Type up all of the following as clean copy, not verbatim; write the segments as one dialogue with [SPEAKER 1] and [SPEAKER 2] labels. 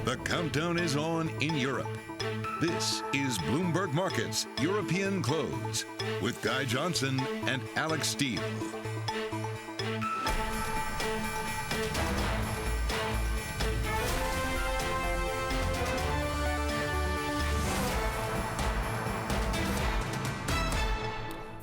[SPEAKER 1] The countdown is on in Europe. This is Bloomberg Markets European Close with Guy Johnson and Alex Steele.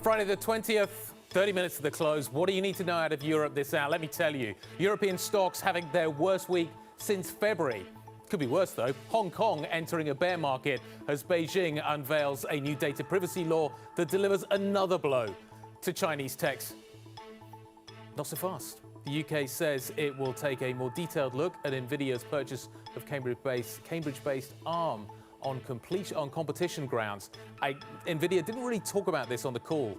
[SPEAKER 2] Friday the 20th, 30 minutes to the close. What do you need to know out of Europe this hour? Let me tell you. European stocks having their worst week since February. Could be worse, though. Hong Kong entering a bear market as Beijing unveils a new data privacy law that delivers another blow to Chinese techs. Not so fast. The UK says it will take a more detailed look at Nvidia's purchase of Cambridge-based ARM on competition grounds. Nvidia didn't really talk about this on the call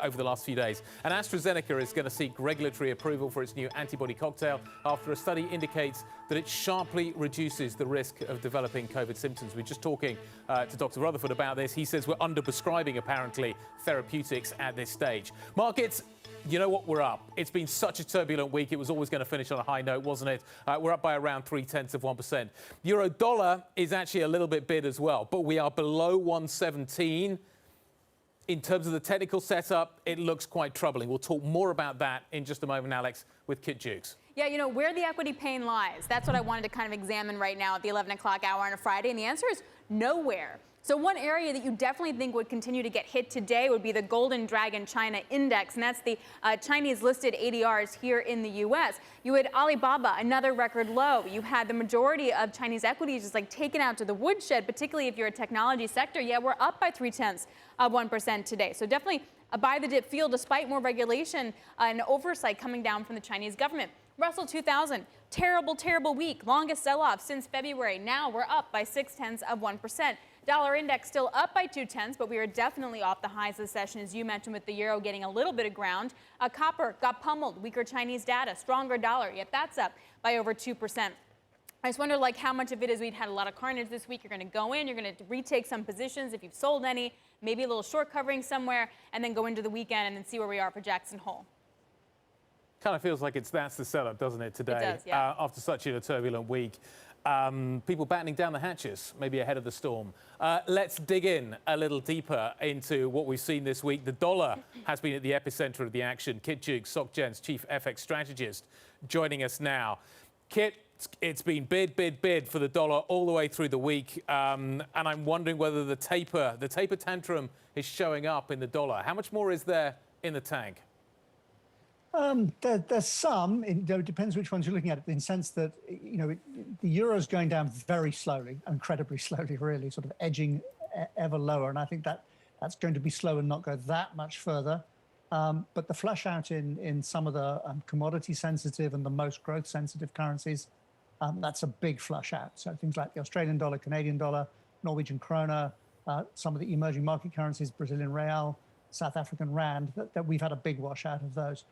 [SPEAKER 2] over the last few days. And AstraZeneca is going to seek regulatory approval for its new antibody cocktail after a study indicates that it sharply reduces the risk of developing COVID symptoms. We're just talking to Dr. Rutherford about this. He says we're underprescribing, apparently, therapeutics at this stage. Markets, you know what, we're up. It's been such a turbulent week. It was always going to finish on a high note, wasn't it? We're up by around 0.3%. Euro dollar is actually a little bit bid as well, but we are below 117. In terms of the technical setup, it looks quite troubling. We'll talk more about that in just a moment, Alex, with Kit Jukes.
[SPEAKER 3] Yeah, you know, where the equity pain lies, that's what I wanted to kind of examine right now at the 11 o'clock hour on a Friday, and the answer is nowhere. So one area that you definitely think would continue to get hit today would be the Golden Dragon China Index, and that's the Chinese listed ADRs here in the U.S. You had Alibaba, another record low. You had the majority of Chinese equities just like taken out to the woodshed, particularly if you're a technology sector. Yeah, we're up by 0.3% today. So definitely a buy the dip feel despite more regulation and oversight coming down from the Chinese government. Russell 2000, terrible, terrible week. Longest sell-off since February. Now we're up by 0.6%. Dollar index still up by 0.2, but we are definitely off the highs this session, as you mentioned, with the euro getting a little bit of ground. Copper got pummeled, weaker Chinese data, stronger dollar, yet that's up by over 2%. I just wonder, like, how much of it is we'd had a lot of carnage this week. You're going to go in, you're going to retake some positions if you've sold any, maybe a little short covering somewhere, and then go into the weekend and then see where we are for Jackson Hole.
[SPEAKER 2] Kind of feels like that's the setup, doesn't it, today?
[SPEAKER 3] It does, yeah.
[SPEAKER 2] After such a turbulent week. People battening down the hatches, maybe ahead of the storm. Let's dig in a little deeper into what we've seen this week. The dollar has been at the epicenter of the action. Kit Jukes, SocGen's chief FX strategist, joining us now. Kit, it's been bid for the dollar all the way through the week, and I'm wondering whether the taper tantrum is showing up in the dollar. How much more is there in the tank?
[SPEAKER 4] There's some. It depends which ones you're looking at. In the sense that the euro's going down very slowly, incredibly slowly, really, sort of edging ever lower. And I think that's going to be slow and not go that much further. But the flush out in some of the commodity sensitive and the most growth sensitive currencies, that's a big flush out. So things like the Australian dollar, Canadian dollar, Norwegian krona, some of the emerging market currencies, Brazilian real, South African rand, that we've had a big wash out of those.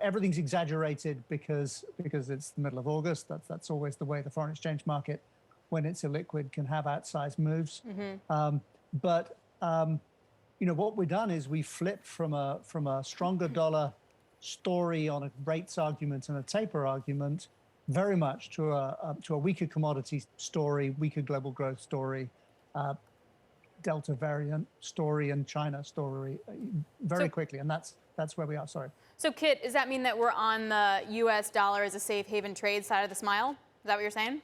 [SPEAKER 4] Everything's exaggerated because it's the middle of August. That's always the way the foreign exchange market, when it's illiquid, can have outsized moves. Mm-hmm. What we've done is we flipped from a stronger dollar story on a rates argument and a taper argument very much to a weaker commodity story, weaker global growth story, Delta variant story, and China story very quickly, and that's where we are. Sorry.
[SPEAKER 3] So, Kit, does that mean that we're on the U.S. dollar as a safe haven trade side of the smile? Is that what you're saying?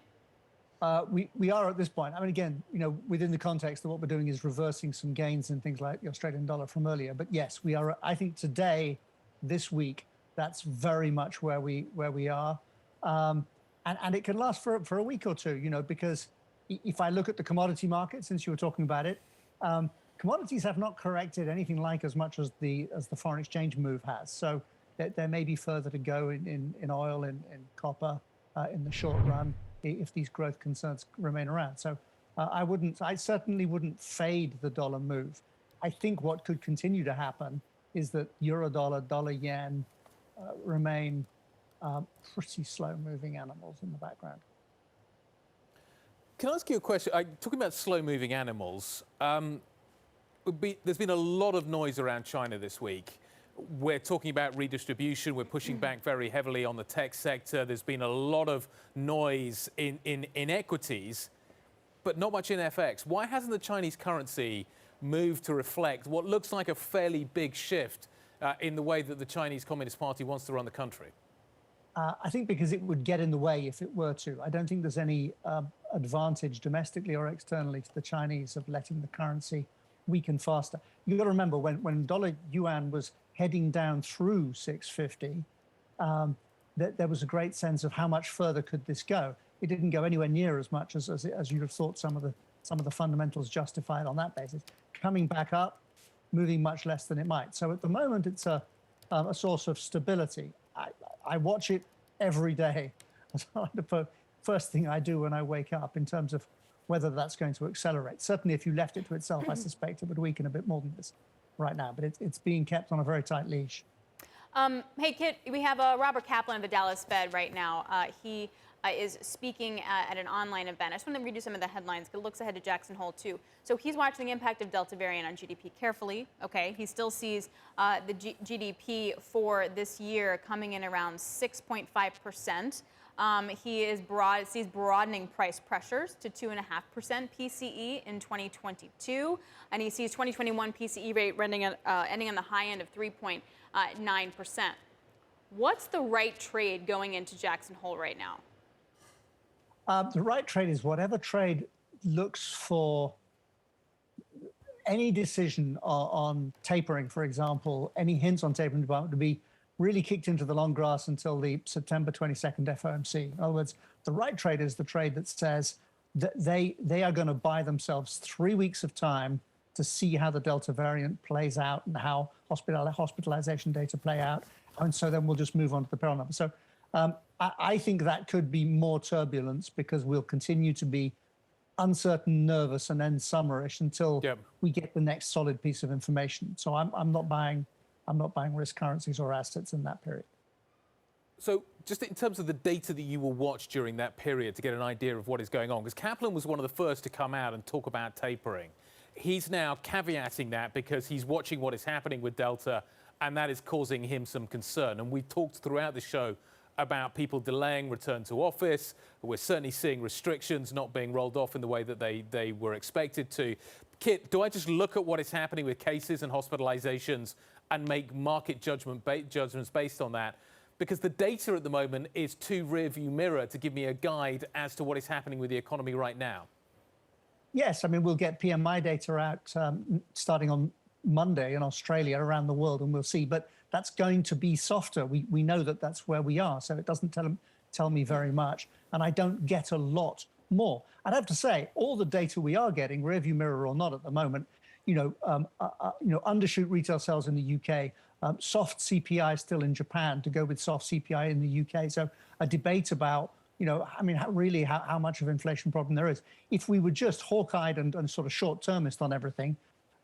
[SPEAKER 4] We are at this point. I mean, again, within the context of what we're doing is reversing some gains in things like the Australian dollar from earlier. But yes, we are. I think today, this week, that's very much where we are, and it can last for a week or two. Because if I look at the commodity market, since you were talking about it. Commodities have not corrected anything like as much as the foreign exchange move has. So there may be further to go in oil, in copper, in the short run, if these growth concerns remain around. So I certainly wouldn't fade the dollar move. I think what could continue to happen is that euro dollar, dollar yen remain pretty slow moving animals in the background.
[SPEAKER 2] Can I ask you a question? Talking about slow moving animals, there's been a lot of noise around China this week. We're talking about redistribution. We're pushing back very heavily on the tech sector. There's been a lot of noise in equities, but not much in FX. Why hasn't the Chinese currency moved to reflect what looks like a fairly big shift in the way that the Chinese Communist Party wants to run the country?
[SPEAKER 4] I think because it would get in the way if it were to. I don't think there's any advantage domestically or externally to the Chinese of letting the currency weaken faster. You've got to remember when dollar yuan was heading down through 650, there was a great sense of how much further could this go. It didn't go anywhere near as much as you'd have thought some of the fundamentals justified on that basis. Coming back up, moving much less than it might. So at the moment, it's a source of stability. I watch it every day. That's the first thing I do when I wake up in terms of whether that's going to accelerate. Certainly, if you left it to itself, I suspect it would weaken a bit more than this right now. But it's being kept on a very tight leash.
[SPEAKER 3] Hey, Kit, we have Robert Kaplan of the Dallas Fed right now. He is speaking at an online event. I just want to read you some of the headlines. It looks ahead to Jackson Hole, too. So he's watching the impact of Delta variant on GDP carefully. Okay, he still sees the GDP for this year coming in around 6.5%. He sees broadening price pressures to 2.5% PCE in 2022, and he sees 2021 PCE rate ending on the high end of 3.9%. What's the right trade going into Jackson Hole right now?
[SPEAKER 4] The right trade is whatever trade looks for any decision on tapering, for example, any hints on tapering to be really kicked into the long grass until the September 22nd FOMC. In other words, the right trade is the trade that says that they are going to buy themselves 3 weeks of time to see how the Delta variant plays out and how hospitalization data play out. And so then we'll just move on to the peril number. So I think that could be more turbulence because we'll continue to be uncertain, nervous, and then summerish until we get the next solid piece of information. So I'm not buying risk currencies or assets in that period.
[SPEAKER 2] So just in terms of the data that you will watch during that period to get an idea of what is going on, because Kaplan was one of the first to come out and talk about tapering. He's now caveating that because he's watching what is happening with Delta, and that is causing him some concern. And we've talked throughout the show about people delaying return to office. We're certainly seeing restrictions not being rolled off in the way that they were expected to. Kit, do I just look at what is happening with cases and hospitalizations and make market judgments based on that? Because the data at the moment is too rearview mirror to give me a guide as to what is happening with the economy right now.
[SPEAKER 4] Yes, I mean, we'll get PMI data out starting on Monday in Australia, around the world, and we'll see. But that's going to be softer. We know that that's where we are, so it doesn't tell me very much, and I don't get a lot more. I'd have to say, all the data we are getting, rearview mirror or not at the moment, undershoot retail sales in the UK, soft CPI still in Japan to go with soft CPI in the UK. So a debate about, how much of inflation problem there is. If we were just hawk-eyed and sort of short-termist on everything,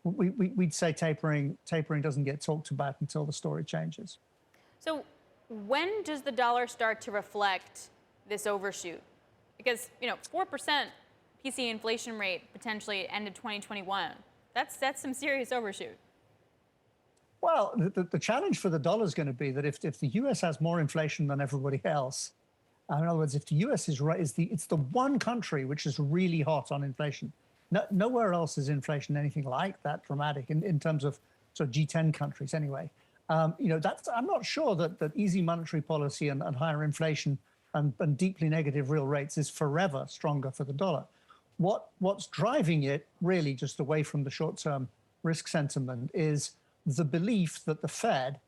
[SPEAKER 4] we'd say tapering doesn't get talked about until the story changes. So
[SPEAKER 3] when does the dollar start to reflect this overshoot? Because, 4% PCE inflation rate potentially end of 2021. That's some serious overshoot.
[SPEAKER 4] Well, the challenge for the dollar is going to be that if the U.S. has more inflation than everybody else, in other words, if the U.S. it's the one country which is really hot on inflation. Nowhere else is inflation anything like that dramatic in terms of sort of G10 countries anyway. I'm not sure that easy monetary policy and higher inflation and deeply negative real rates is forever stronger for the dollar. What's driving it really just away from the short-term risk sentiment is the belief that the Fed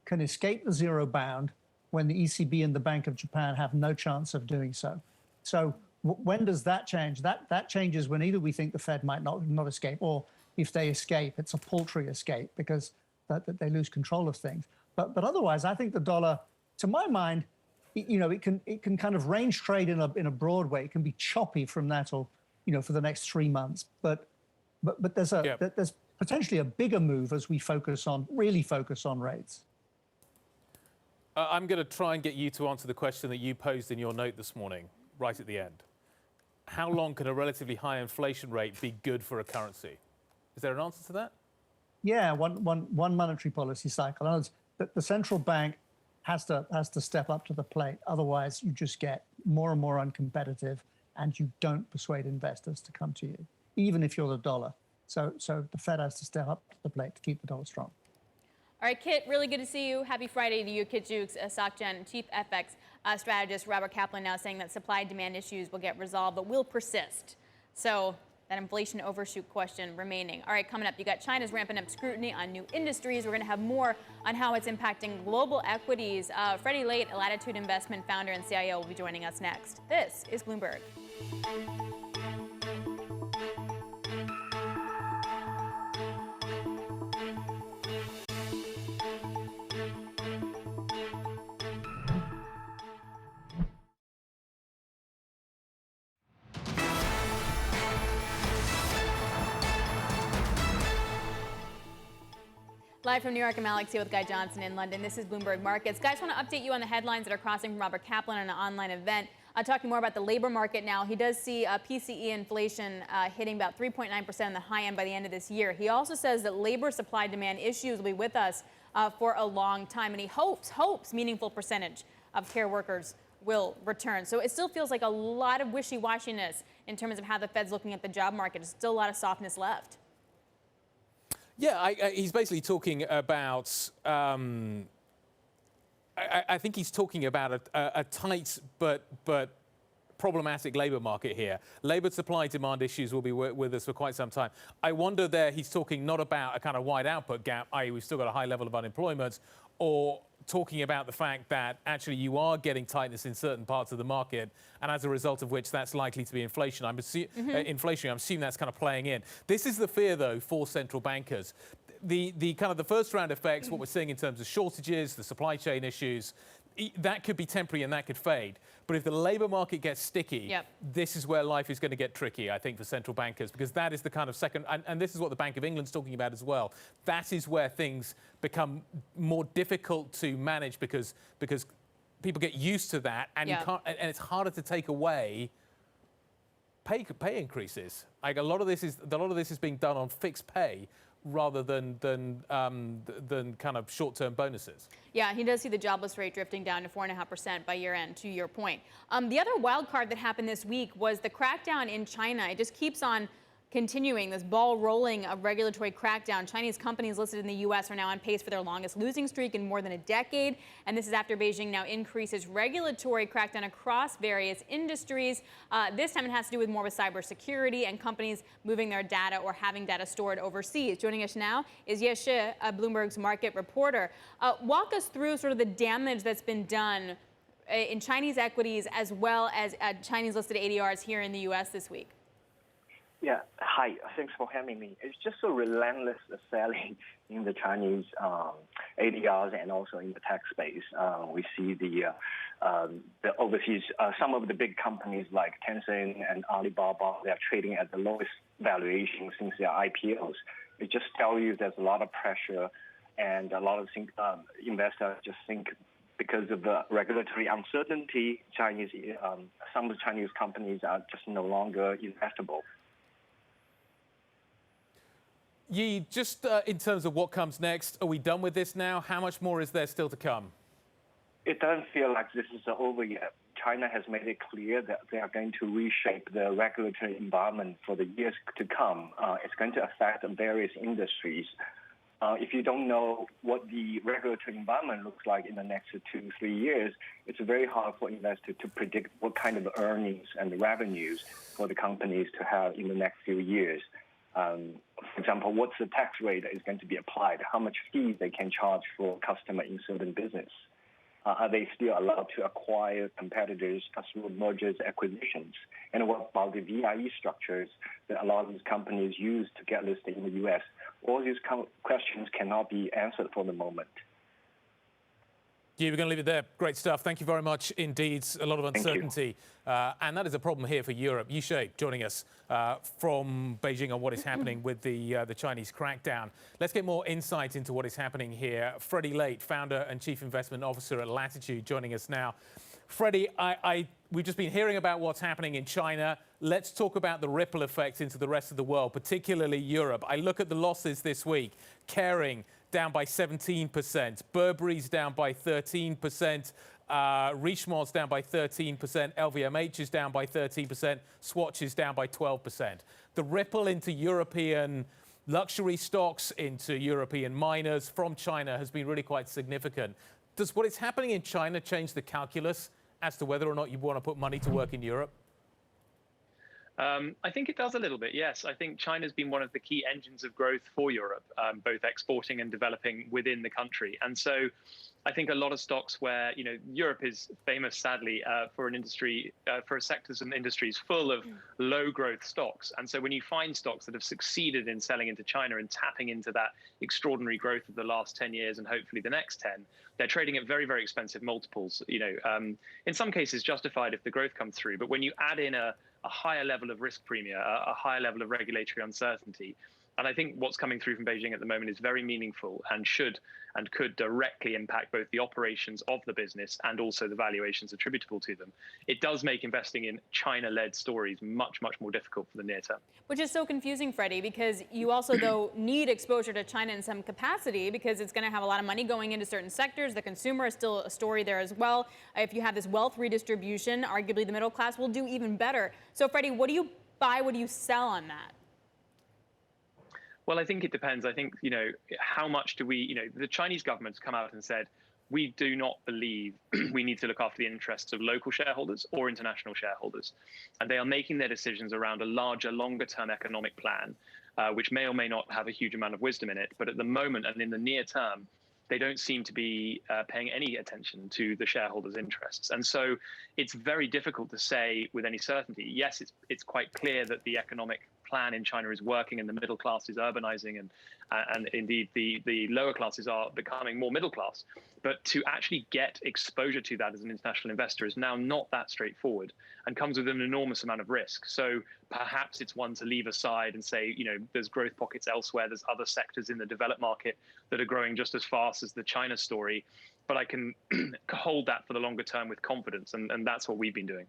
[SPEAKER 4] can escape the zero bound when the ECB and the Bank of Japan have no chance of doing so. So when does that change? That changes when either we think the Fed might not escape, or if they escape, it's a paltry escape because that they lose control of things. But otherwise, I think the dollar, to my mind, it can kind of range trade in a broad way. It can be choppy from that, or for the next 3 months. But there's there's potentially a bigger move as we really focus on rates.
[SPEAKER 2] I'm going to try and get you to answer the question that you posed in your note this morning, right at the end. How long can a relatively high inflation rate be good for a currency? Is there an answer to that?
[SPEAKER 4] Yeah, one monetary policy cycle. In other words, the central bank has to step up to the plate. Otherwise, you just get more and more uncompetitive, and you don't persuade investors to come to you, even if you're the dollar. So the Fed has to step up to the plate to keep the dollar strong.
[SPEAKER 3] All right, Kit, really good to see you. Happy Friday to you, Kit Jukes, SocGen Chief FX strategist. Robert Kaplan now saying that supply-demand issues will get resolved, but will persist. So that inflation overshoot question remaining. All right, coming up, you got China's ramping up scrutiny on new industries. We're going to have more on how it's impacting global equities. Freddie Late, Latitude Investment founder and CIO, will be joining us next. This is Bloomberg. Live from New York, I'm Alex here with Guy Johnson in London. This is Bloomberg Markets. Guys, I want to update you on the headlines that are crossing from Robert Kaplan on an online event. Talking more about the labor market now. He does see PCE inflation hitting about 3.9% on the high end by the end of this year. He also says that labor supply-demand issues will be with us for a long time, and he hopes meaningful percentage of care workers will return. So it still feels like a lot of wishy-washiness in terms of how the Fed's looking at the job market. There's still a lot of softness left.
[SPEAKER 2] Yeah, he's basically talking about, I think he's talking about a tight but problematic labor market here. Labor supply demand issues will be with us for quite some time. I wonder there he's talking not about a kind of wide output gap, i.e. we've still got a high level of unemployment, or talking about the fact that actually you are getting tightness in certain parts of the market, and as a result of which that's likely to be inflation. I'm assuming that's kind of playing in. This is the fear, though, for central bankers. The kind of the first round effects, what we're seeing in terms of shortages, the supply chain issues, that could be temporary and that could fade. But if the labor market gets sticky, this is where life is going to get tricky, I think, for central bankers, because that is the kind of second, and this is what the Bank of England's talking about as well. That is where things become more difficult to manage because people get used to that, and you can't, and it's harder to take away pay increases. Like a lot of this is being done on fixed pay, rather than kind of short-term bonuses.
[SPEAKER 3] Yeah, he does see the jobless rate drifting down to 4.5% by year end, to your point. The other wild card that happened this week was the crackdown in China. It just keeps on continuing, this ball rolling of regulatory crackdown. Chinese companies listed in the U.S. are now on pace for their longest losing streak in more than a decade. And this is after Beijing now increases regulatory crackdown across various industries. This time it has to do with more with cybersecurity and companies moving their data or having data stored overseas. Joining us now is Ye Shi, Bloomberg's market reporter. Walk us through sort of the damage that's been done in Chinese equities as well as Chinese listed ADRs here in the U.S. this week.
[SPEAKER 5] Yeah, hi. Thanks for having me. It's just a relentless selling in the Chinese ADRs and also in the tech space. We see the overseas, some of the big companies like Tencent and Alibaba, they are trading at the lowest valuation since their IPOs. It just tells you there's a lot of pressure, and a lot of investors just think because of the regulatory uncertainty, some of the Chinese companies are just no longer investable.
[SPEAKER 2] Yi, just in terms of what comes next, are we done with this now? How much more is there still to come?
[SPEAKER 5] It doesn't feel like this is over yet. China has made it clear that they are going to reshape the regulatory environment for the years to come. It's going to affect various industries. If you don't know what the regulatory environment looks like in the next 2-3 years, it's very hard for investors to predict what kind of earnings and revenues for the companies to have in the next few years. For example, what's the tax rate that is going to be applied? How much fees they can charge for customer in certain business? Are they still allowed to acquire competitors through mergers, acquisitions? And what about the VIE structures that a lot of these companies use to get listed in the U.S.? All these questions cannot be answered for the moment.
[SPEAKER 2] Yeah, we're going to leave it there. Great stuff. Thank you very much indeed. A lot of uncertainty. And that is a problem here for Europe. Yi Shi joining us from Beijing on what is happening with the Chinese crackdown. Let's get more insight into what is happening here. Freddie Late, founder and chief investment officer at Latitude, joining us now. Freddie, I we've just been hearing about what's happening in China. Let's talk about the ripple effect into the rest of the world, particularly Europe. I look at the losses this week. Kering down by 17%, Burberry's down by 13%, Richemont's down by 13%, LVMH is down by 13%, Swatch is down by 12%. The ripple into European luxury stocks, into European miners from China has been really quite significant. Does what is happening in China change the calculus as to whether or not you want to put money to work in Europe?
[SPEAKER 6] I think it does a little bit, yes. I think China's been one of the key engines of growth for Europe, both exporting and developing within the country. And so I think a lot of stocks where, Europe is famous, sadly, for an industry, for sectors and industries full of low growth stocks. And so when you find stocks that have succeeded in selling into China and tapping into that extraordinary growth of the last 10 years and hopefully the next 10, they're trading at very, very expensive multiples, in some cases justified if the growth comes through. But when you add in a higher level of risk premium, a higher level of regulatory uncertainty. And I think what's coming through from Beijing at the moment is very meaningful and should and could directly impact both the operations of the business and also the valuations attributable to them. It does make investing in China-led stories much, much more difficult for the near term.
[SPEAKER 3] Which is so confusing, Freddie, because you also, though, need exposure to China in some capacity because it's going to have a lot of money going into certain sectors. The consumer is still a story there as well. If you have this wealth redistribution, arguably the middle class will do even better. So, Freddie, what do you buy? What do you sell on that?
[SPEAKER 6] Well, I think it depends. I think, how much do we, the Chinese government's come out and said, we do not believe we need to look after the interests of local shareholders or international shareholders. And they are making their decisions around a larger, longer term economic plan, which may or may not have a huge amount of wisdom in it. But at the moment and in the near term, they don't seem to be paying any attention to the shareholders' interests. And so it's very difficult to say with any certainty. Yes, it's quite clear that the economic plan in China is working and the middle class is urbanizing and indeed the lower classes are becoming more middle class. But to actually get exposure to that as an international investor is now not that straightforward and comes with an enormous amount of risk. So perhaps it's one to leave aside and say, there's growth pockets elsewhere. There's other sectors in the developed market that are growing just as fast as the China story. But I can hold that for the longer term with confidence. And that's what we've been doing.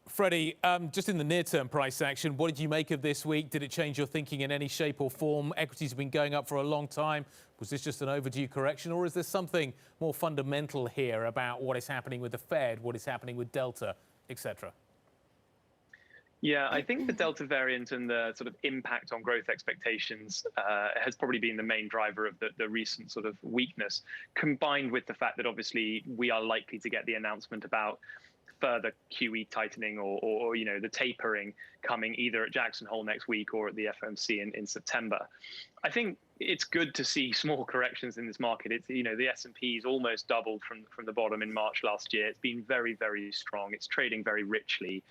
[SPEAKER 2] Freddie, just in the near-term price action, what did you make of this week? Did it change your thinking in any shape or form? Equities have been going up for a long time. Was this just an overdue correction, or is there something more fundamental here about what is happening with the Fed, what is happening with Delta, etc.?
[SPEAKER 6] Yeah, I think the Delta variant and the sort of impact on growth expectations has probably been the main driver of the recent sort of weakness, combined with the fact that obviously we are likely to get the announcement about further QE tightening or the tapering coming either at Jackson Hole next week or at the FOMC in September. I think it's good to see small corrections in this market. It's the S&P is almost doubled from the bottom in March last year. It's been very, very strong. It's trading very richly.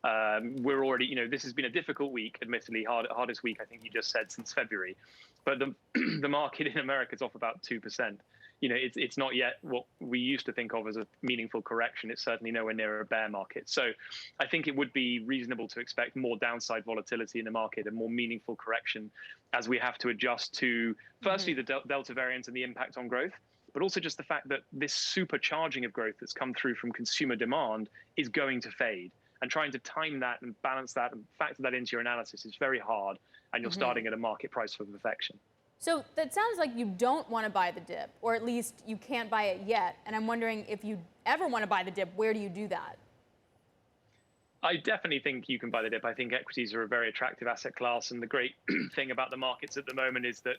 [SPEAKER 6] We're already this has been a difficult week, admittedly hardest week I think you just said since February, but the market in America is off about 2%. It's not yet what we used to think of as a meaningful correction. It's certainly nowhere near a bear market. So I think it would be reasonable to expect more downside volatility in the market and more meaningful correction as we have to adjust to, firstly, the Delta variant and the impact on growth, but also just the fact that this supercharging of growth that's come through from consumer demand is going to fade. And trying to time that and balance that and factor that into your analysis is very hard. And you're starting at a market price for perfection.
[SPEAKER 3] So that sounds like you don't want to buy the dip, or at least you can't buy it yet. And I'm wondering if you ever want to buy the dip, where do you do that?
[SPEAKER 6] I definitely think you can buy the dip. I think equities are a very attractive asset class. And the great thing about the markets at the moment is that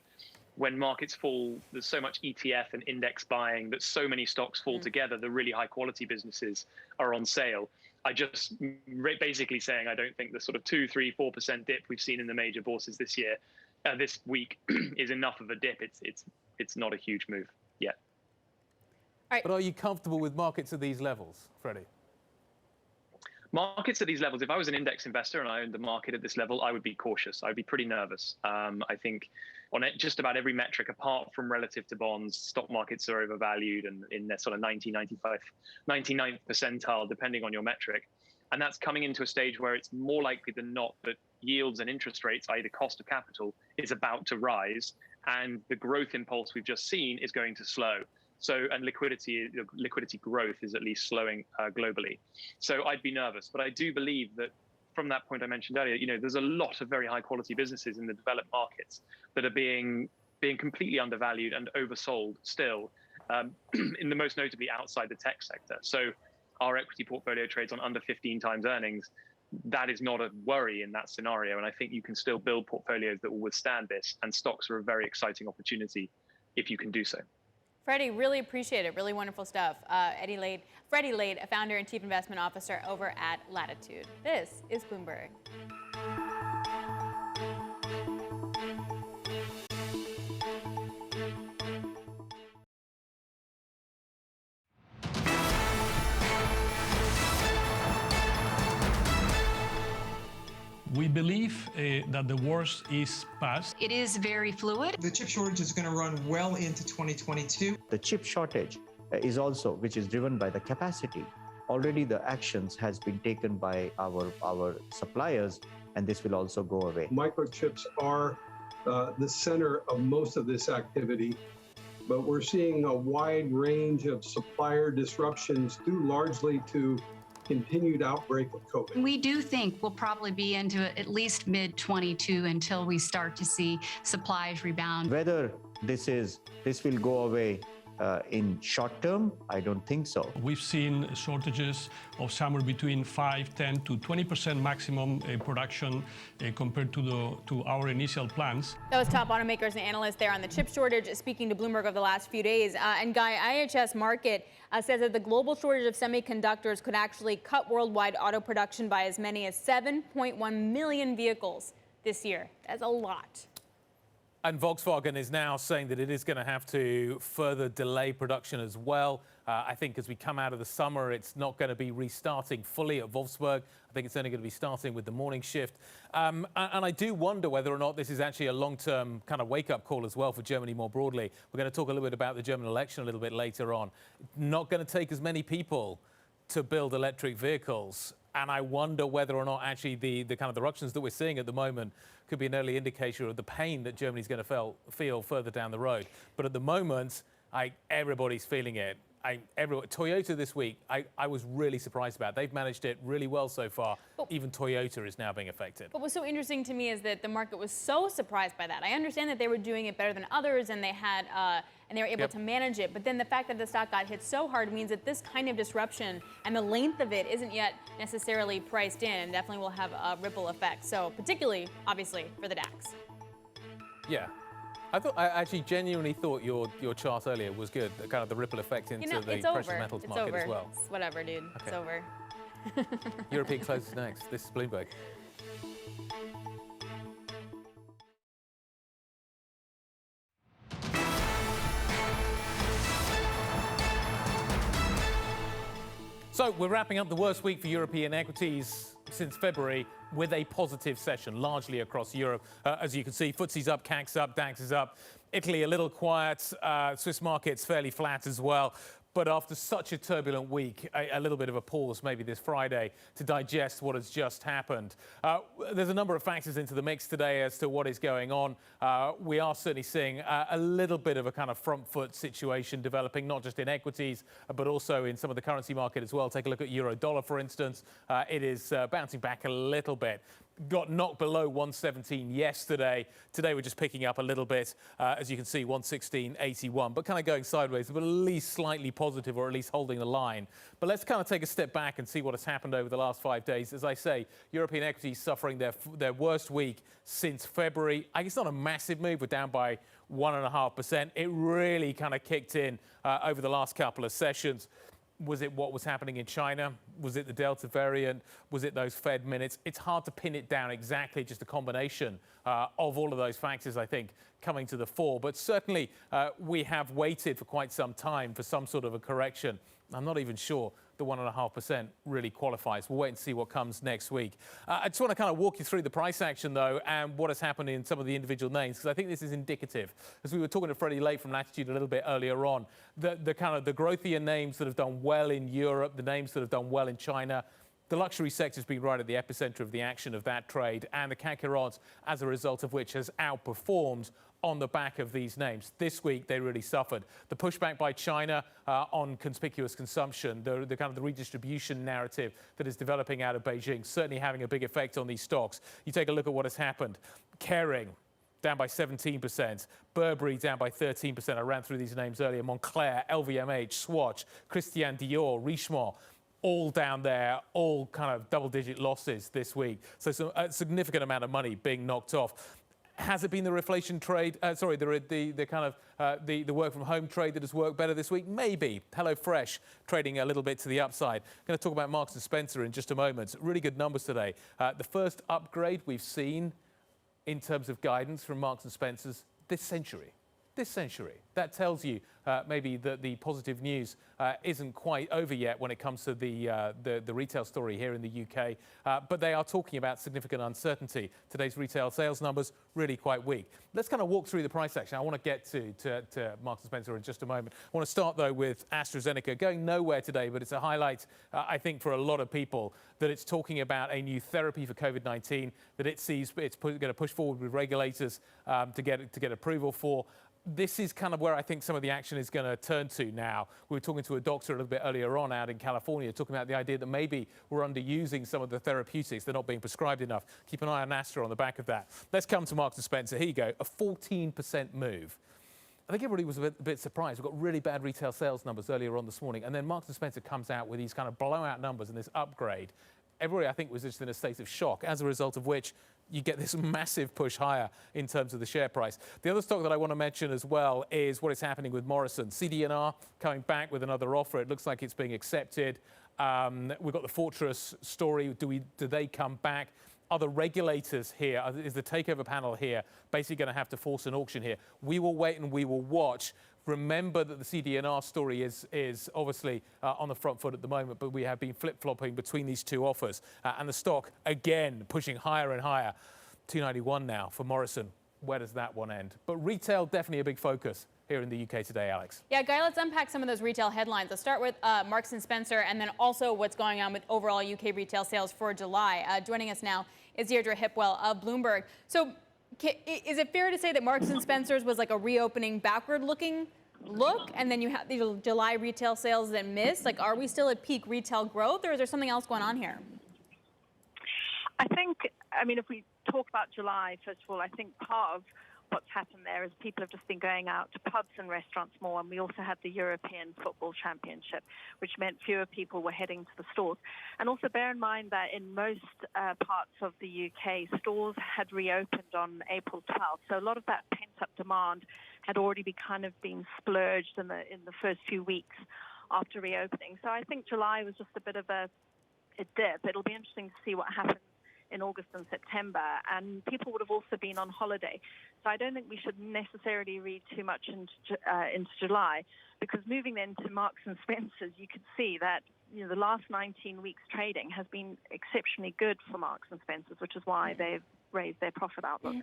[SPEAKER 6] when markets fall, there's so much ETF and index buying that so many stocks fall together. The really high quality businesses are on sale. I just basically saying I don't think the sort of 2, 3, 4% dip we've seen in the major bourses this year, this week, is enough of a dip. It's not a huge move yet.
[SPEAKER 3] All right.
[SPEAKER 2] But are you comfortable with markets at these levels, Freddie?
[SPEAKER 6] Markets at these levels, if I was an index investor and I owned the market at this level, I would be cautious. I would be pretty nervous. I think on just about every metric, apart from relative to bonds, stock markets are overvalued and in their sort of 90, 95, 99th percentile, depending on your metric. And that's coming into a stage where it's more likely than not that yields and interest rates, i.e. the cost of capital, is about to rise. And the growth impulse we've just seen is going to slow. So, and liquidity growth is at least slowing globally. So I'd be nervous, but I do believe that from that point I mentioned earlier, there's a lot of very high quality businesses in the developed markets that are being completely undervalued and oversold still, in the most notably outside the tech sector. So our equity portfolio trades on under 15 times earnings. That is not a worry in that scenario. And I think you can still build portfolios that will withstand this. And stocks are a very exciting opportunity if you can do so.
[SPEAKER 3] Freddie, really appreciate it. Really wonderful stuff. Freddie Lade, a founder and chief investment officer over at Latitude. This is Bloomberg.
[SPEAKER 7] We believe that the worst is past.
[SPEAKER 8] It is very fluid.
[SPEAKER 9] The chip shortage is going to run well into 2022.
[SPEAKER 10] The chip shortage is also, which is driven by the capacity. Already the actions has been taken by our suppliers, and this will also go away.
[SPEAKER 11] Microchips are the center of most of this activity, but we're seeing a wide range of supplier disruptions due largely to continued outbreak of COVID.
[SPEAKER 8] We do think we'll probably be into at least mid-22 until we start to see supplies rebound.
[SPEAKER 10] Whether this will go away in short term, I don't think so.
[SPEAKER 7] We've seen shortages of somewhere between 5, 10 to 20% maximum production compared to our initial plans.
[SPEAKER 3] That was top automakers and analysts there on the chip shortage, speaking to Bloomberg over the last few days. And Guy, IHS Markit says that the global shortage of semiconductors could actually cut worldwide auto production by as many as 7.1 million vehicles this year. That's a lot.
[SPEAKER 2] And Volkswagen is now saying that it is going to have to further delay production as well. I think as we come out of the summer, it's not going to be restarting fully at Wolfsburg. I think it's only going to be starting with the morning shift. And I do wonder whether or not this is actually a long-term kind of wake-up call as well for Germany more broadly. We're going to talk a little bit about the German election a little bit later on. Not going to take as many people to build electric vehicles. And I wonder whether or not actually the kind of the ructions that we're seeing at the moment could be an early indicator of the pain that Germany's going to feel further down the road. But at the moment, everybody's feeling it. Toyota this week, I was really surprised about. They've managed it really well so far. Even Toyota is now being affected.
[SPEAKER 3] What was so interesting to me is that the market was so surprised by that. I understand that they were doing it better than others, and they had and they were able to manage it. But then the fact that the stock got hit so hard means that this kind of disruption and the length of it isn't yet necessarily priced in. Definitely will have a ripple effect. So particularly, obviously, for the DAX.
[SPEAKER 2] Yeah. I actually genuinely thought your chart earlier was good, kind of the ripple effect into the precious metals market as well.
[SPEAKER 3] It's whatever, dude. Okay. It's over.
[SPEAKER 2] European closes next. This is Bloomberg. So we're wrapping up the worst week for European equities since February with a positive session, largely across Europe. As you can see, FTSE's up, CAC's up, DAX is up. Italy a little quiet, Swiss markets fairly flat as well. But after such a turbulent week, a little bit of a pause maybe this Friday to digest what has just happened. There's a number of factors into the mix today as to what is going on. We are certainly seeing a little bit of a kind of front foot situation developing, not just in equities, but also in some of the currency market as well. Take a look at euro dollar, for instance. It is bouncing back a little bit. Got knocked below 117 yesterday. Today we're just picking up a little bit, as you can see, 116.81, but kind of going sideways, but at least slightly positive, or at least holding the line. But let's kind of take a step back and see what has happened over the last 5 days. As I say, European equities suffering their worst week since February. I guess not a massive move. We're down by 1.5%. It really kind of kicked in over the last couple of sessions. Was it what was happening in China? Was it the Delta variant? Was it those Fed minutes? It's hard to pin it down exactly, just a combination of all of those factors, I think, coming to the fore. But certainly we have waited for quite some time for some sort of a correction. I'm not even sure the 1.5% really qualifies. We'll wait and see what comes next week. I just want to kind of walk you through the price action, though, and what has happened in some of the individual names, because I think this is indicative. As we were talking to Freddie Lade from Latitude a little bit earlier on, the kind of the growthier names that have done well in Europe, the names that have done well in China, the luxury sector has been right at the epicenter of the action of that trade, and the CAC 40, as a result of which, has outperformed on the back of these names. This week, they really suffered. The pushback by China on conspicuous consumption, the kind of the redistribution narrative that is developing out of Beijing, certainly having a big effect on these stocks. You take a look at what has happened. Kering, down by 17%. Burberry down by 13%. I ran through these names earlier. Moncler, LVMH, Swatch, Christian Dior, Richemont, all down there, all kind of double-digit losses this week. So a significant amount of money being knocked off. Has it been the reflation trade, the kind of the work from home trade that has worked better this week? Maybe. HelloFresh trading a little bit to the upside. I'm going to talk about Marks & Spencer in just a moment. Really good numbers today. The first upgrade we've seen in terms of guidance from Marks & Spencer's this century. That tells you maybe that the positive news isn't quite over yet when it comes to the retail story here in the UK. But they are talking about significant uncertainty. Today's retail sales numbers really quite weak. Let's kind of walk through the price action. I want to get to Marks & Spencer in just a moment. I want to start, though, with AstraZeneca. Going nowhere today, but it's a highlight, I think, for a lot of people, that it's talking about a new therapy for COVID-19 that it sees it's going to push forward with regulators to get approval for. This is kind of where I think some of the action is going to turn to now. We were talking to a doctor a little bit earlier on out in California, talking about the idea that maybe we're underusing some of the therapeutics. They're not being prescribed enough. Keep an eye on Astra on the back of that. Let's come to Marks & Spencer. Here you go, a 14% move. I think everybody was a bit surprised. We've got really bad retail sales numbers earlier on this morning, and then Marks & Spencer comes out with these kind of blowout numbers and this upgrade. Everybody, I think, was just in a state of shock, as a result of which you get this massive push higher in terms of the share price. The other stock that I want to mention as well is what is happening with Morrisons. CD&R coming back with another offer. It looks like it's being accepted. We've got the Fortress story. Do they come back? Are the regulators here? Is the takeover panel here basically going to have to force an auction here? We will wait and we will watch. Remember that the CD&R story is obviously on the front foot at the moment, but we have been flip-flopping between these two offers. And the stock, again, pushing higher and higher. 291 now for Morrison. Where does that one end? But retail, definitely a big focus here in the UK today, Alex.
[SPEAKER 3] Yeah, Guy, let's unpack some of those retail headlines. Let's start with Marks & Spencer and then also what's going on with overall UK retail sales for July. Joining us now is Deirdre Hipwell of Bloomberg. So is it fair to say that Marks & Spencer's was like a reopening backward-looking look, and then you have the July retail sales that missed? Like, are we still at peak retail growth, or is there something else going on here?
[SPEAKER 12] I mean, if we talk about July, first of all, I think part of what's happened there is people have just been going out to pubs and restaurants more, and we also had the European Football Championship, which meant fewer people were heading to the stores. And also bear in mind that in most parts of the UK, stores had reopened on April 12th, so a lot of that pent-up demand had already been splurged in the first few weeks after reopening. So I think July was just a bit of a dip. It'll be interesting to see what happens in August and September, and people would have also been on holiday. So I don't think we should necessarily read too much into July, because moving then to Marks & Spencer's, you could see that the last 19 weeks trading has been exceptionally good for Marks & Spencer's, which is why they've raised their profit outlook.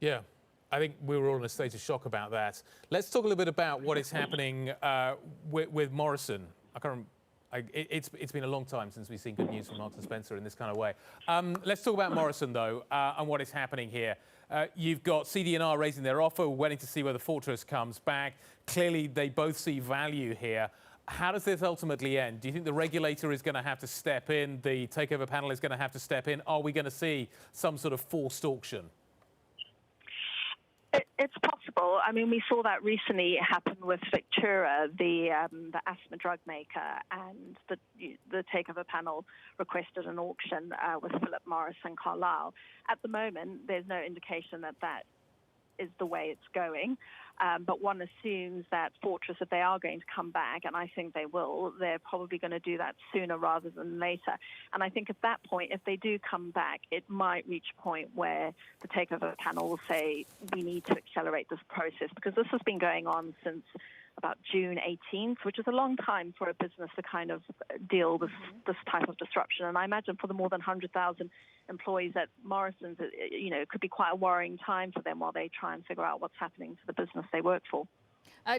[SPEAKER 2] Yeah. I think we were all in a state of shock about that. Let's talk a little bit about what is happening with Morrison. It's been a long time since we've seen good news from Marks & Spencer in this kind of way. Let's talk about Morrison, though, and what is happening here. You've got CD&R raising their offer. We're waiting to see whether Fortress comes back. Clearly, they both see value here. How does this ultimately end? Do you think the regulator is going to have to step in? The takeover panel is going to have to step in? Are we going to see some sort of forced auction?
[SPEAKER 12] It's possible. I mean, we saw that recently happen with Victura, the asthma drug maker, and the takeover panel requested an auction with Philip Morris and Carlyle. At the moment, there's no indication that that is the way it's going. But one assumes that Fortress, if they are going to come back, and I think they will, they're probably going to do that sooner rather than later. And I think at that point, if they do come back, it might reach a point where the takeover panel will say, we need to accelerate this process, because this has been going on since about June 18th, which is a long time for a business to kind of deal with this type of disruption. And I imagine for the more than 100,000 employees at Morrisons, it could be quite a worrying time for them while they try and figure out what's happening to the business they work for.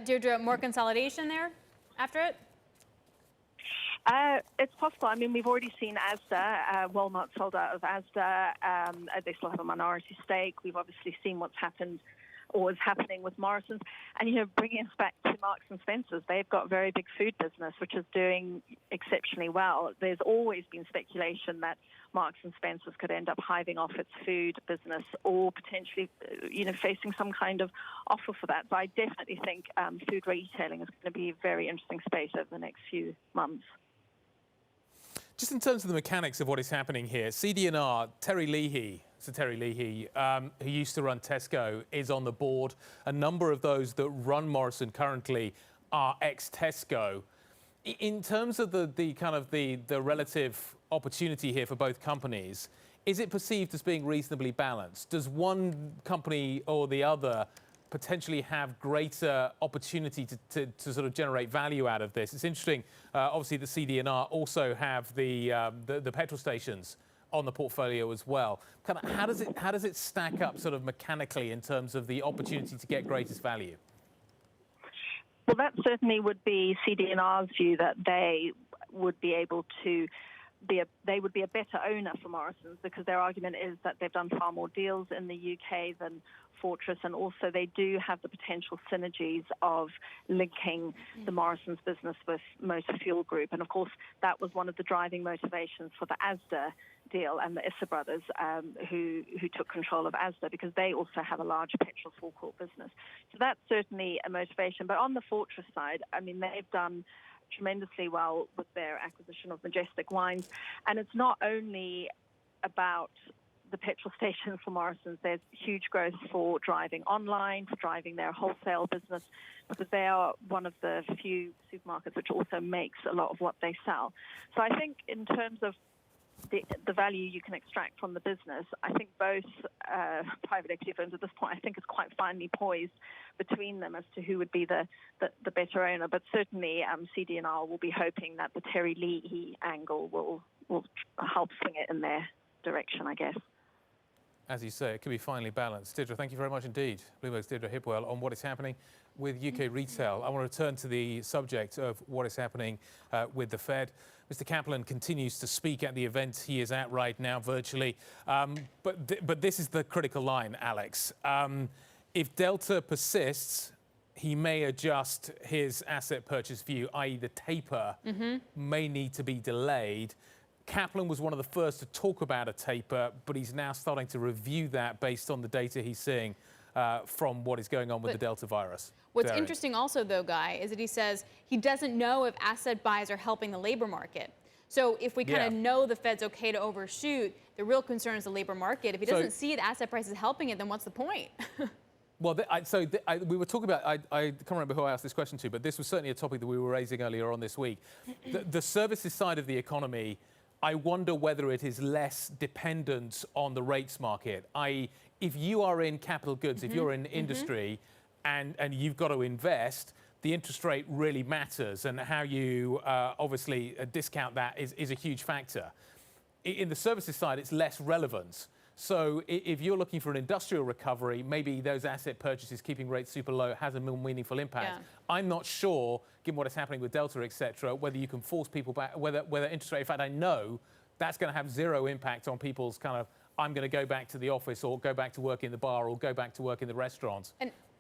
[SPEAKER 3] Deirdre, more consolidation there after it?
[SPEAKER 12] It's possible. I mean, we've already seen Asda. Walmart sold out of Asda. They still have a minority stake. We've obviously seen what's happened or is happening with Morrisons. And, you know, bringing us back to Marks and Spencer's, they've got a very big food business, which is doing exceptionally well. There's always been speculation that Marks and Spencer's could end up hiving off its food business or potentially, you know, facing some kind of offer for that. So I definitely think food retailing is going to be a very interesting space over the next few months.
[SPEAKER 2] Just in terms of the mechanics of what is happening here, CD&R, Terry Leahy, who used to run Tesco, is on the board. A number of those that run Morrison currently are ex-Tesco. In terms of the relative opportunity here for both companies, is it perceived as being reasonably balanced? Does one company or the other potentially have greater opportunity to sort of generate value out of this? It's interesting, obviously, the CD&R also have the petrol stations on the portfolio as well. Kind of, how does it stack up sort of mechanically in terms of the opportunity to get greatest value?
[SPEAKER 12] Well, that certainly would be CD&R's view, that they would be able to they would be a better owner for Morrisons, because their argument is that they've done far more deals in the UK than Fortress, and also they do have the potential synergies of linking the Morrisons business with Motor Fuel Group. And of course, that was one of the driving motivations for the Asda deal and the Issa brothers who took control of Asda, because they also have a large petrol forecourt business. So that's certainly a motivation. But on the Fortress side, I mean, they've done tremendously well with their acquisition of Majestic Wines. And it's not only about the petrol stations for Morrisons. There's huge growth for driving online, for driving their wholesale business, because they are one of the few supermarkets which also makes a lot of what they sell. So I think in terms of the value you can extract from the business, I think both private equity firms at this point, I think, is quite finely poised between them as to who would be the better owner. But certainly CD&R will be hoping that the Terry Leahy angle will help swing it in their direction, I guess.
[SPEAKER 2] As you say, it could be finely balanced. Deirdre, thank you very much indeed. Bloomberg's Deirdre Hipwell on what is happening with UK retail. I want to return to the subject of what is happening with the Fed. Mr. Kaplan continues to speak at the event he is at right now virtually. But this is the critical line, Alex. If Delta persists, he may adjust his asset purchase view, i.e. the taper may need to be delayed. Kaplan was one of the first to talk about a taper, but he's now starting to review that based on the data he's seeing from what is going on with the Delta virus.
[SPEAKER 3] What's interesting also, though, Guy, is that he says he doesn't know if asset buys are helping the labor market. So if we kind of know the Fed's okay to overshoot, the real concern is the labor market. If he doesn't see the asset prices helping it, then what's the point?
[SPEAKER 2] Well, we were talking about, I can't remember who I asked this question to, but this was certainly a topic that we were raising earlier on this week. The services side of the economy, I wonder whether it is less dependent on the rates market, i.e. if you are in capital goods, if you're in industry and you've got to invest, the interest rate really matters, and how you obviously discount that is a huge factor. In the services side, it's less relevant. So if you're looking for an industrial recovery, maybe those asset purchases, keeping rates super low, has a more meaningful impact. Yeah. I'm not sure, given what is happening with Delta, et cetera, whether you can force people back, whether interest rate, in fact, I know that's going to have zero impact on people's kind of, I'm going to go back to the office or go back to work in the bar or go back to work in the restaurant.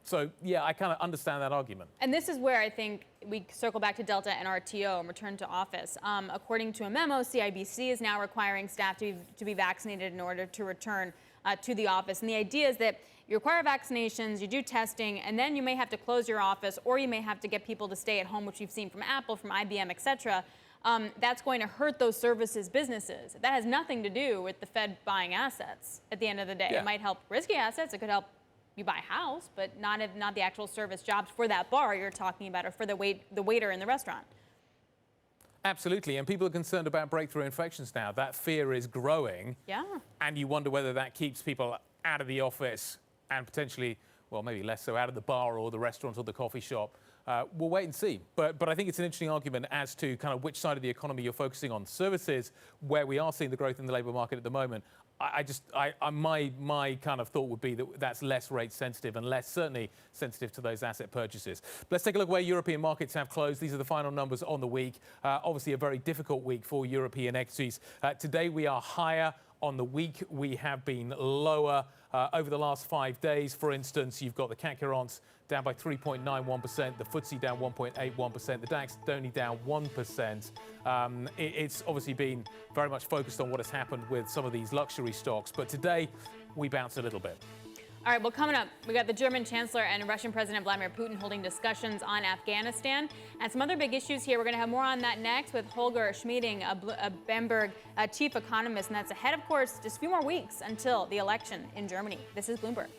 [SPEAKER 2] So, yeah, I kind of understand that argument. And
[SPEAKER 3] this is where I think we circle back to Delta and RTO and return to office. According to a memo, CIBC is now requiring staff to be vaccinated in order to return to the office. And the idea is that you require vaccinations, you do testing, and then you may have to close your office, or you may have to get people to stay at home, which we've seen from Apple, from IBM, et cetera. That's going to hurt those services businesses. That has nothing to do with the Fed buying assets at the end of the day. Yeah. It might help risky assets. It could help you buy a house, but not the actual service jobs for that bar you're talking about, or for the waiter in the restaurant.
[SPEAKER 2] Absolutely, and people are concerned about breakthrough infections now. That fear is growing. Yeah. And you wonder whether that keeps people out of the office and potentially, well, maybe less so, out of the bar or the restaurant or the coffee shop. We'll wait and see. But I think it's an interesting argument as to kind of which side of the economy you're focusing on. Services, where we are seeing the growth in the labour market at the moment, my kind of thought would be that that's less rate sensitive and less certainly sensitive to those asset purchases. Let's take a look where European markets have closed. These are the final numbers on the week. Obviously a very difficult week for European equities. Today we are higher. On the week, we have been lower. Over the last 5 days, for instance, you've got the CAC 40 down by 3.91%, the FTSE down 1.81%, the DAX only down 1%. It's obviously been very much focused on what has happened with some of these luxury stocks, but today we bounce a little bit.
[SPEAKER 3] All right, well, coming up, we got the German Chancellor and Russian President Vladimir Putin holding discussions on Afghanistan and some other big issues here. We're going to have more on that next with Holger Schmieding, a Bloomberg chief economist, and that's ahead, of course, just a few more weeks until the election in Germany. This is Bloomberg.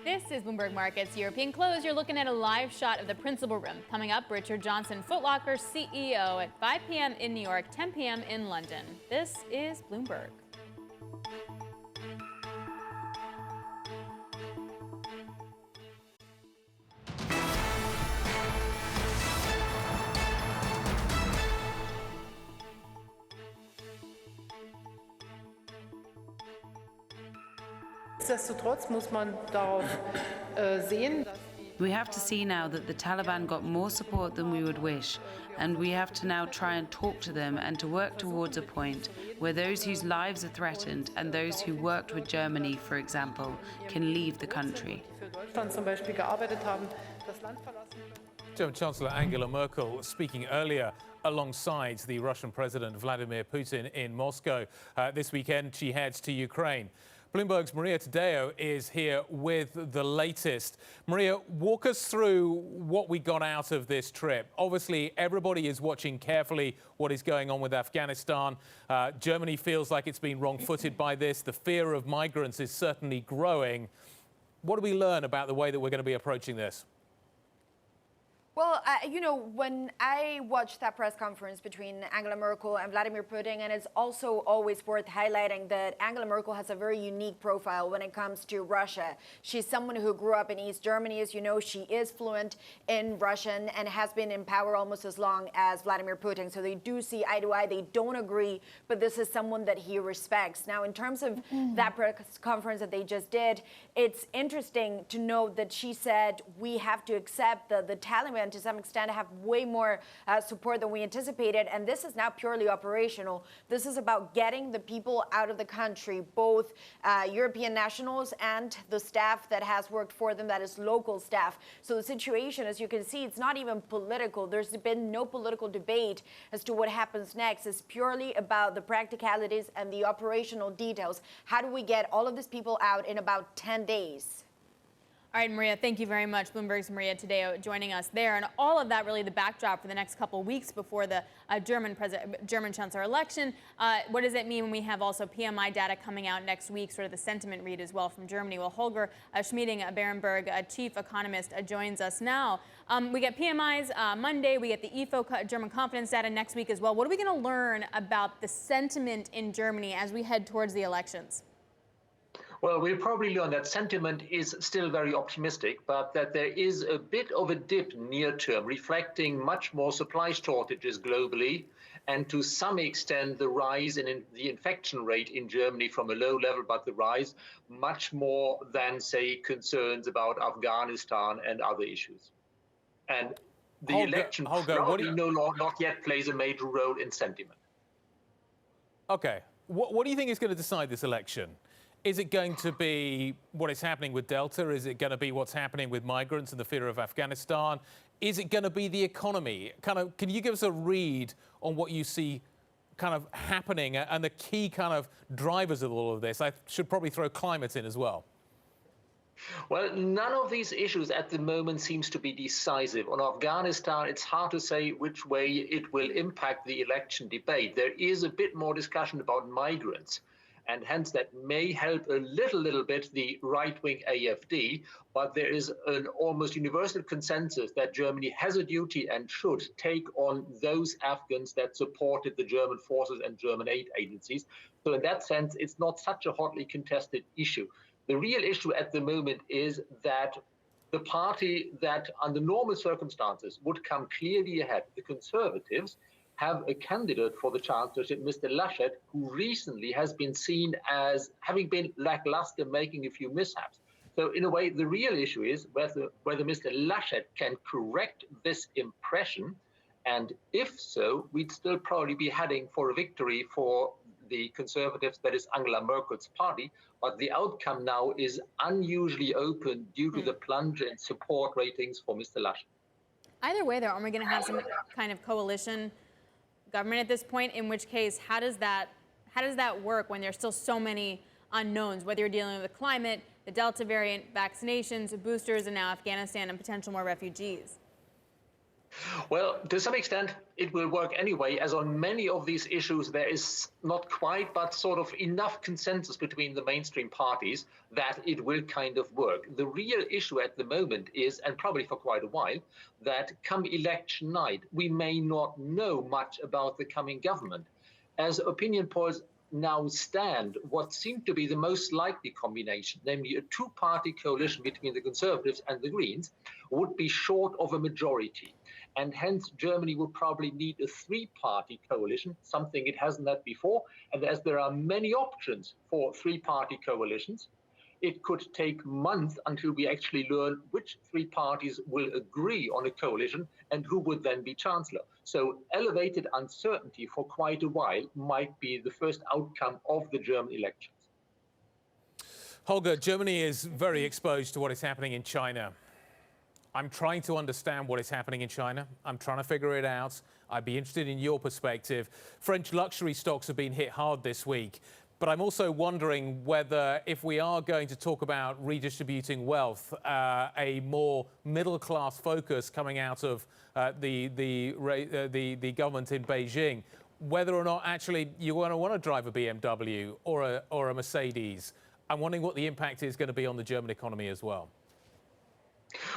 [SPEAKER 3] This is Bloomberg Markets European Close. You're looking at a live shot of the principal room. Coming up, Richard Johnson, Foot Locker CEO at 5 p.m. in New York, 10 p.m. in London. This is Bloomberg.
[SPEAKER 13] Nichtsdestotrotz muss man darauf sehen, dass
[SPEAKER 14] we have to see now that the Taliban got more support than we would wish, and we have to now try and talk to them and to work towards a point where those whose lives are threatened and those who worked with Germany, for example, can leave the country.
[SPEAKER 2] German Chancellor Angela Merkel speaking earlier alongside the Russian President Vladimir Putin in Moscow. This weekend she heads to Ukraine. Bloomberg's Maria Tadeo is here with the latest. Maria, walk us through what we got out of this trip. Obviously, everybody is watching carefully what is going on with Afghanistan. Germany feels like it's been wrong-footed by this. The fear of migrants is certainly growing. What do we learn about the way that we're going to be approaching this?
[SPEAKER 15] Well, you know, when I watched that press conference between Angela Merkel and Vladimir Putin, and it's also always worth highlighting that Angela Merkel has a very unique profile when it comes to Russia. She's someone who grew up in East Germany. As you know, she is fluent in Russian and has been in power almost as long as Vladimir Putin. So they do see eye to eye. They don't agree, but this is someone that he respects. Now, in terms of that press conference that they just did, it's interesting to note that she said we have to accept the Taliban to some extent have way more support than we anticipated, and this is now purely operational. This is about getting the people out of the country, both European nationals and the staff that has worked for them, that is local staff. So the situation, as you can see, it's not even political. There's been no political debate as to what happens next. It's purely about the practicalities and the operational details. How do we get all of these people out in about 10 days?
[SPEAKER 3] All right, Maria, thank you very much. Bloomberg's Maria Tadeo joining us there. And all of that really the backdrop for the next couple of weeks before the German Chancellor election. What does it mean when we have also PMI data coming out next week, sort of the sentiment read as well from Germany? Well, Holger Schmieding, a Berenberg chief economist, joins us now. We get PMIs Monday. We get the IFO German confidence data next week as well. What are we going to learn about the sentiment in Germany as we head towards the elections?
[SPEAKER 16] Well, we'll probably learn that sentiment is still very optimistic, but that there is a bit of a dip near term, reflecting much more supply shortages globally, and to some extent the rise in the infection rate in Germany from a low level, but the rise much more than, say, concerns about Afghanistan and other issues. And the election probably not yet plays a major role in sentiment.
[SPEAKER 2] Okay. What do you think is going to decide this election? Is it going to be what is happening with Delta? Is it going to be what's happening with migrants and the fear of Afghanistan? Is it going to be the economy? Can you give us a read on what you see kind of happening and the key kind of drivers of all of this? I should probably throw climate in as well.
[SPEAKER 16] Well, none of these issues at the moment seems to be decisive. On Afghanistan, it's hard to say which way it will impact the election debate. There is a bit more discussion about migrants, and hence that may help a little bit the right-wing AfD, but there is an almost universal consensus that Germany has a duty and should take on those Afghans that supported the German forces and German aid agencies. So in that sense, it's not such a hotly contested issue. The real issue at the moment is that the party that under normal circumstances would come clearly ahead, the Conservatives, have a candidate for the chancellorship, Mr. Laschet, who recently has been seen as having been lackluster, making a few mishaps. So in a way, the real issue is whether Mr. Laschet can correct this impression. And if so, we'd still probably be heading for a victory for the Conservatives, that is Angela Merkel's party. But the outcome now is unusually open due to the plunge in support ratings for Mr. Laschet.
[SPEAKER 3] Either way, though, aren't we going to have some kind of coalition government at this point? In which case, how does that work when there's still so many unknowns, whether you're dealing with the climate, the Delta variant, vaccinations, boosters, and now Afghanistan and potential more refugees?
[SPEAKER 16] Well, to some extent, it will work anyway, as on many of these issues, there is not quite, but sort of enough consensus between the mainstream parties that it will kind of work. The real issue at the moment is, and probably for quite a while, that come election night, we may not know much about the coming government. As opinion polls now stand, what seemed to be the most likely combination, namely a two-party coalition between the Conservatives and the Greens, would be short of a majority. And hence, Germany would probably need a three-party coalition, something it hasn't had before. And as there are many options for three-party coalitions, it could take months until we actually learn which three parties will agree on a coalition and who would then be chancellor. So elevated uncertainty for quite a while might be the first outcome of the German elections.
[SPEAKER 2] Holger, Germany is very exposed to what is happening in China. I'm trying to understand what is happening in China. I'm trying to figure it out. I'd be interested in your perspective. French luxury stocks have been hit hard this week, but I'm also wondering whether, if we are going to talk about redistributing wealth, a more middle-class focus coming out of the government in Beijing, whether or not actually you want to drive a BMW or a Mercedes. I'm wondering what the impact is going to be on the German economy as well.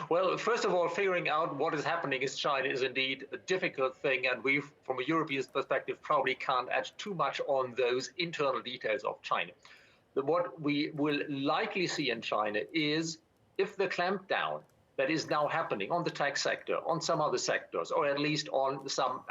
[SPEAKER 16] Well, first of all, figuring out what is happening in China is indeed a difficult thing, and we, from a European perspective, probably can't add too much on those internal details of China. What we will likely see in China is, if the clampdown that is now happening on the tech sector, on some other sectors, or at least on some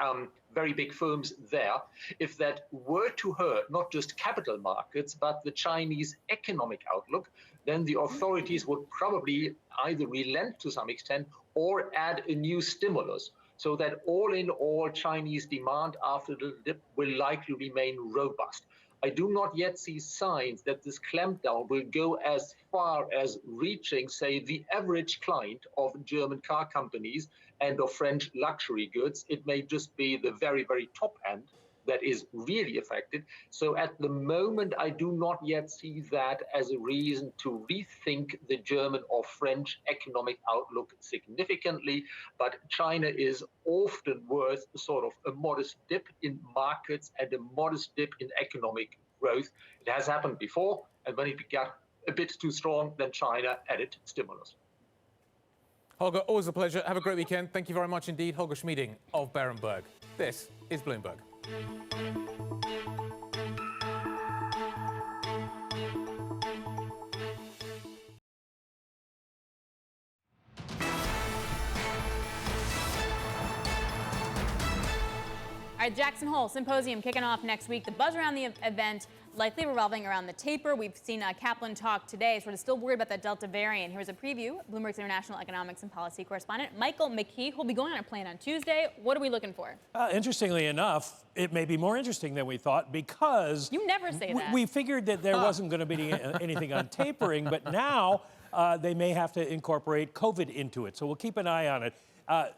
[SPEAKER 16] very big firms there, if that were to hurt not just capital markets, but the Chinese economic outlook, then the authorities would probably either relent to some extent or add a new stimulus, so that all in all, Chinese demand after the dip will likely remain robust. I do not yet see signs that this clampdown will go as far as reaching, say, the average client of German car companies and of French luxury goods. It may just be the very, very top end that is really affected. So at the moment, I do not yet see that as a reason to rethink the German or French economic outlook significantly. But China is often worth sort of a modest dip in markets and a modest dip in economic growth. It has happened before, and when it got a bit too strong, then China added stimulus.
[SPEAKER 2] Holger, always a pleasure. Have a great weekend. Thank you very much indeed. Holger Schmieding of Berenberg. This is Bloomberg.
[SPEAKER 3] All right, Jackson Hole Symposium kicking off next week. The buzz around the event likely revolving around the taper. We've seen Kaplan talk today, sort of still worried about that Delta variant. Here's a preview. Bloomberg's international economics and policy correspondent, Michael McKee, who'll be going on a plane on Tuesday. What are we looking for?
[SPEAKER 17] Interestingly enough, it may be more interesting than we thought, because
[SPEAKER 3] you never say that.
[SPEAKER 17] We figured that there wasn't going to be anything on tapering, but now they may have to incorporate COVID into it. So we'll keep an eye on it.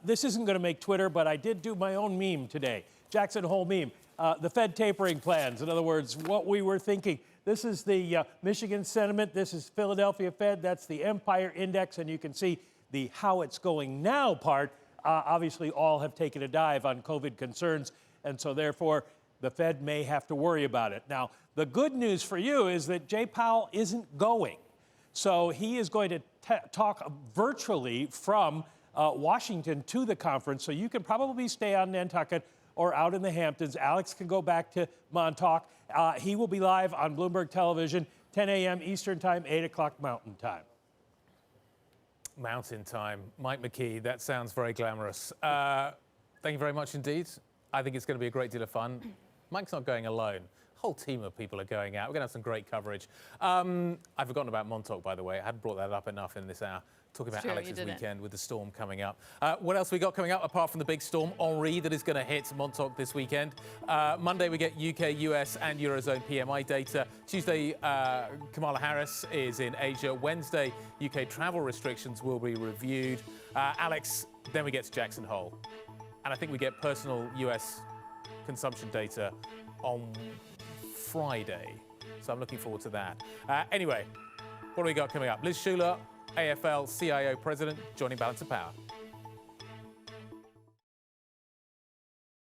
[SPEAKER 17] This isn't going to make Twitter, but I did do my own meme today. Jackson Hole meme. The Fed tapering plans. In other words, what we were thinking. This is the Michigan sentiment. This is Philadelphia Fed. That's the Empire Index. And you can see the how it's going now part. Obviously, all have taken a dive on COVID concerns. And so, therefore, the Fed may have to worry about it. Now, the good news for you is that Jay Powell isn't going. So he is going to talk virtually from Washington to the conference. So you can probably stay on Nantucket or out in the Hamptons. Alex can go back to Montauk. He will be live on Bloomberg Television, 10 a.m. Eastern Time, 8 o'clock Mountain Time.
[SPEAKER 2] mountain time. Mike McKee, that sounds very glamorous. Thank you very much indeed. I think it's going to be a great deal of fun. Mike's not going alone. A whole team of people are going out. We're going to have some great coverage. I've forgotten about Montauk, by the way. I hadn't brought that up enough in this hour. Talking about Alex's weekend with the storm coming up. What else we got coming up apart from the big storm, Henri, that is going to hit Montauk this weekend? Monday we get UK, US and Eurozone PMI data. Tuesday, Kamala Harris is in Asia. Wednesday, UK travel restrictions will be reviewed. Alex, then we get to Jackson Hole. And I think we get personal US consumption data on Friday. So I'm looking forward to that. Anyway, what do we got coming up? Liz Schuler, AFL CIO President, joining Balance of Power.